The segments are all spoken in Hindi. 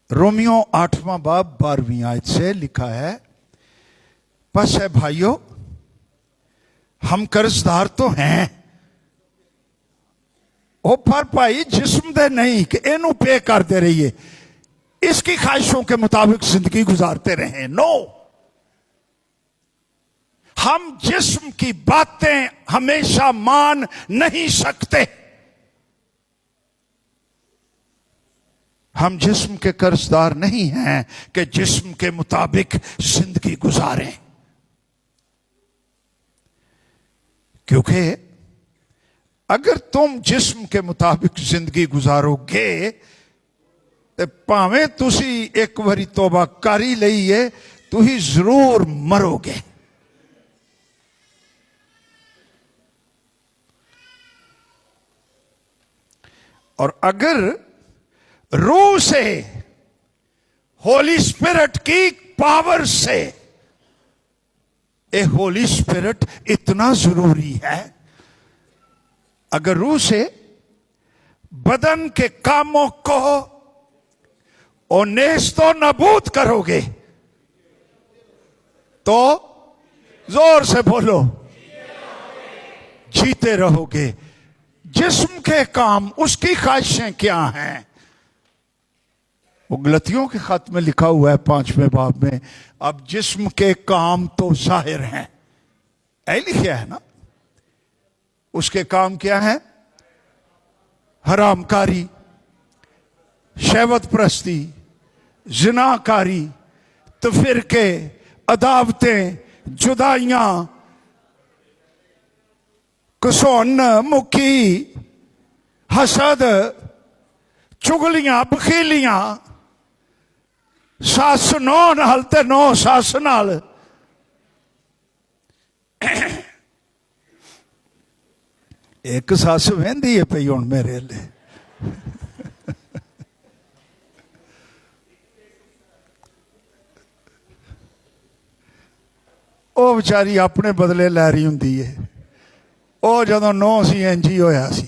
रोमियो 8वां बाब 12वीं आयत से लिखा है, बस है भाइयों, हम कर्जदार तो हैं ओ पर भाई जिस्म दे नहीं कि इनू पे करते रहिए, इसकी ख्वाहिशों के मुताबिक जिंदगी गुजारते रहे। नो, हम जिस्म की बातें हमेशा मान नहीं सकते। हम जिस्म के कर्जदार नहीं हैं कि जिस्म के मुताबिक जिंदगी गुजारें, क्योंकि अगर तुम जिस्म के मुताबिक जिंदगी गुजारोगे तो भावें तुसी एक बारी तौबा कर ही लईए, तुही जरूर मरोगे। और अगर रूह से, होली स्पिरिट की पावर से, ए होली स्पिरिट इतना जरूरी है, अगर रूह से बदन के कामों को और नेस्तो नबूद करोगे तो जोर से बोलो, जीते रहोगे। जिस्म के काम, उसकी ख्वाहिशें क्या हैं? वो गलतियों के खत में लिखा हुआ है 5वें बाब में, अब जिस्म के काम तो जाहिर हैं, ऐ लिखा है ना। उसके काम क्या है? हरामकारी, शहवत प्रस्ती, जिनाकारी, तफिरके, अदावतें, जुदाइयां, कसौन, मुकी, हसद, चुगलियां, बखीलियां, सस नौ नाल ते नौ सस नाल, एक सस वेंदी है पई हुण मेरे लिए, ਉਹ ਵਿਚਾਰੀ ਆਪਣੇ ਬਦਲੇ ਲੈ ਰਹੀ ਹੁੰਦੀ ਹੈ। ਉਹ ਜਦੋਂ ਨੌ ਸੀ ਇੰਜ ਹੀ ਹੋਇਆ ਸੀ,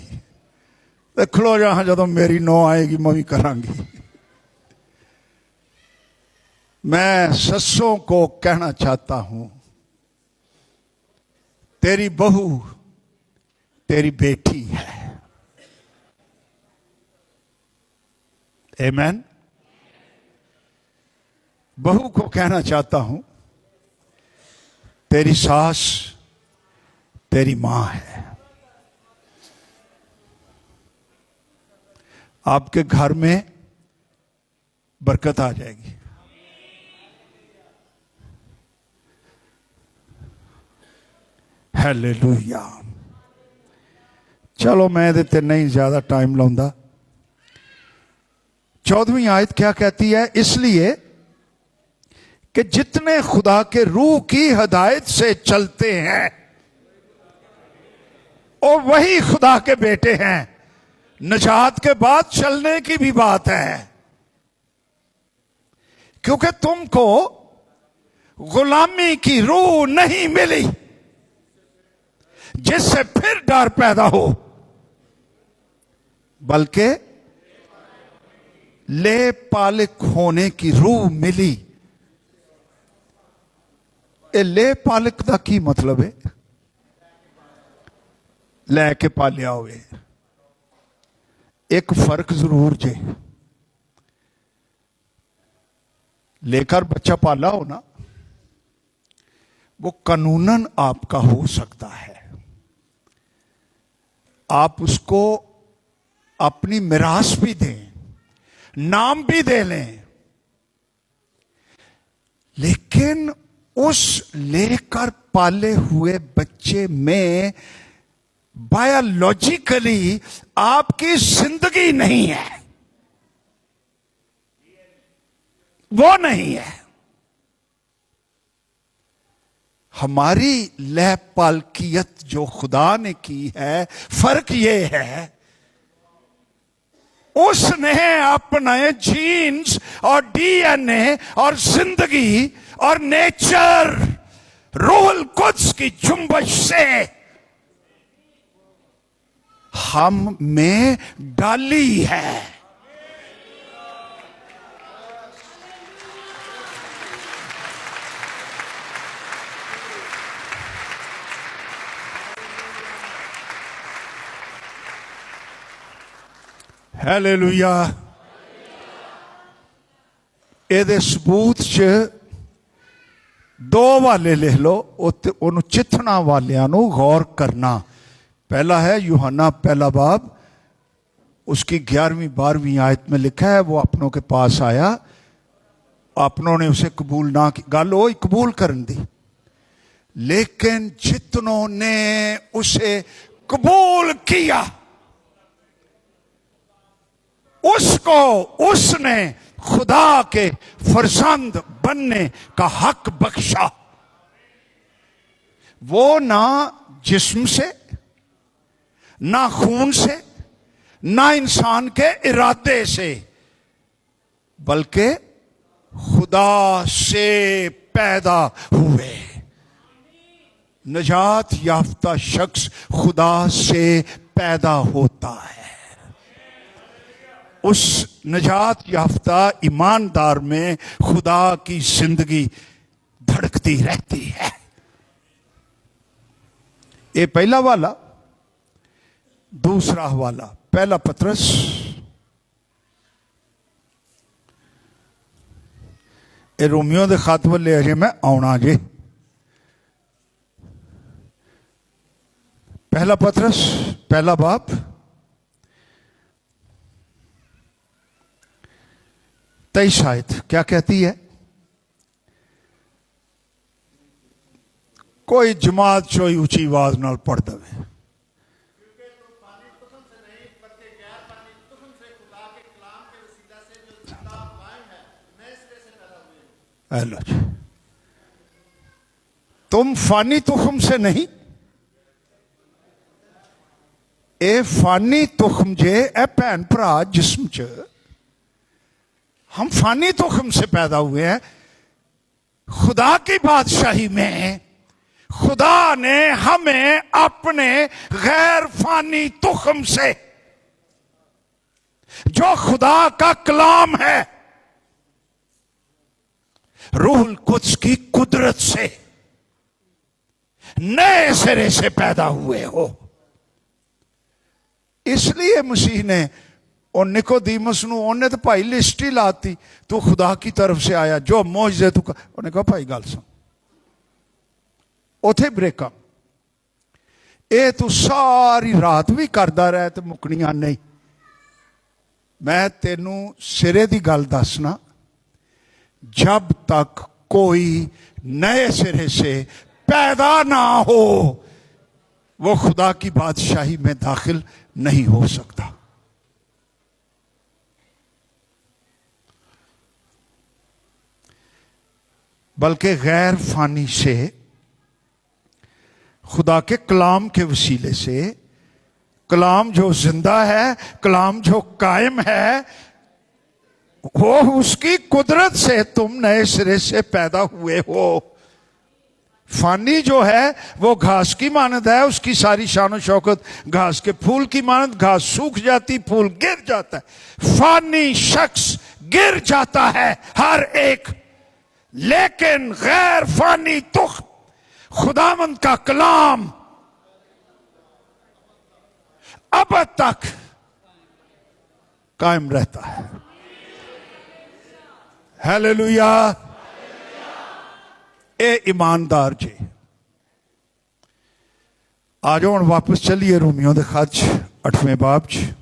ਤੇ ਖਲੋ ਜਾ ਜਦੋਂ ਮੇਰੀ ਨੌ ਆएगी मैं भी करांगी। मैं ससों को कहना चाहता हूं, तेरी बहू तेरी बेटी है। आमीन। बहू को कहना चाहता हूं, तेरी सास तेरी मां है। आपके घर में बरकत आ जाएगी। हालेलुया। चलो मैं इहदे नहीं ज्यादा टाइम लाऊंगा। 14वीं आयत क्या कहती है? इसलिए कि जितने खुदा के रूह की हदायत से चलते हैं और वही खुदा के बेटे हैं। निजात के बाद चलने की भी बात है, क्योंकि तुमको गुलामी की रूह नहीं मिली जिससे फिर डर पैदा हो, बल्कि ले पालिक होने की रूह मिली। ए ले पालिक का की मतलब है? लैके पालिया होवे। एक फर्क जरूर जे, लेकर बच्चा पाला हो ना, वो कानूनन आपका हो सकता है, आप उसको अपनी मिरास भी दें, नाम भी दे लें, लेकिन उस लेकर पाले हुए बच्चे में बायोलॉजिकली आपकी जिंदगी नहीं है, वो नहीं है। हमारी लय पालकियत जो खुदा ने की है, फर्क ये है उसने अपने जीन्स और डीएनए और जिंदगी और नेचर रूहुल कुद्स की जुम्बश से हम में डाली है। हालेलुया। ਇਹਦੇ ਸਬੂਤ 'ਚ दो हवाले लिख लो, उन्होंने चिथना वालियां नू गौर करना। पहला है यूहन्ना पहला बाब, उसकी 11वीं 12वीं आयत में लिखा है, वो अपनों के पास आया, अपनों ने उसे कबूल ना की। गल वो कबूल करन दी, लेकिन जितनों ने उसे कबूल किया उसको उसने खुदा के फरजंद बनने का हक बख्शा। वो ना जिस्म से, ना खून से, ना इंसान के इरादे से, बल्कि खुदा से पैदा हुए। नजात याफ्ता शख्स खुदा से पैदा होता है। उस नजात याफ्ता ईमानदार में खुदा की जिंदगी धड़कती रहती है। ये पहला वाला। दूसरा हवाला पहला पतरस ये रोमियो के खत वाले अजे मैं आना जे। पहला पतरस पहला बाप तेईस आयत क्या कहती है? कोई जमात चोई ऊंची आवाज नाल पढ़ दे। हेलो जी, तुम फानी तुखम से नहीं, ए फानी तुखम जे ए भैन भरा जिस्म च हम फानी तुखम से पैदा हुए हैं। खुदा की बादशाही में खुदा ने हमें अपने गैर फानी तुखम से, जो खुदा का कलाम है, रूहुल कुद्स की कुदरत से नए सिरे से पैदा हुए हो। इसलिए मसीह ने और निकोदीमस नू उन्हें तो भाई लिस्ट ही लाती, तू खुदा की तरफ से आया, जो मौजज़े तू उन्हें कहा भाई गल सुन, उथे ब्रेका ए तू सारी रात भी करदा रहे तो मुकनियां नहीं। मैं तेनू सिरे दी गल दसना, जब तक कोई नए सिरे से पैदा ना हो वो खुदा की बादशाही में दाखिल नहीं हो सकता। बल्कि गैर फानी से, खुदा के कलाम के वसीले से, कलाम जो जिंदा है, कलाम जो कायम है, वो उसकी कुदरत से तुम नए सिरे से पैदा हुए हो। फानी जो है वो घास की मानद है, उसकी सारी शान शौकत घास के फूल की मानद, घास सूख जाती, फूल गिर जाता है, फानी शख्स गिर जाता है हर एक। लेकिन गैर फानी तुख खुदावंद का कलाम अब तक कायम रहता है। हालेलुया। ए ईमानदार जी, आ जाओ हम वापस चलिए रोमियो दे खत 8वें बाब च।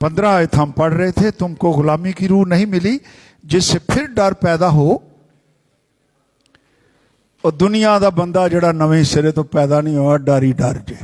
पंद्रह आयत हम पढ़ रहे थे, तुमको गुलामी की रूह नहीं मिली जिससे फिर डर पैदा हो। और दुनिया का बंदा जड़ा नवे सिरे तो पैदा नहीं हुआ, डर ही डर जे।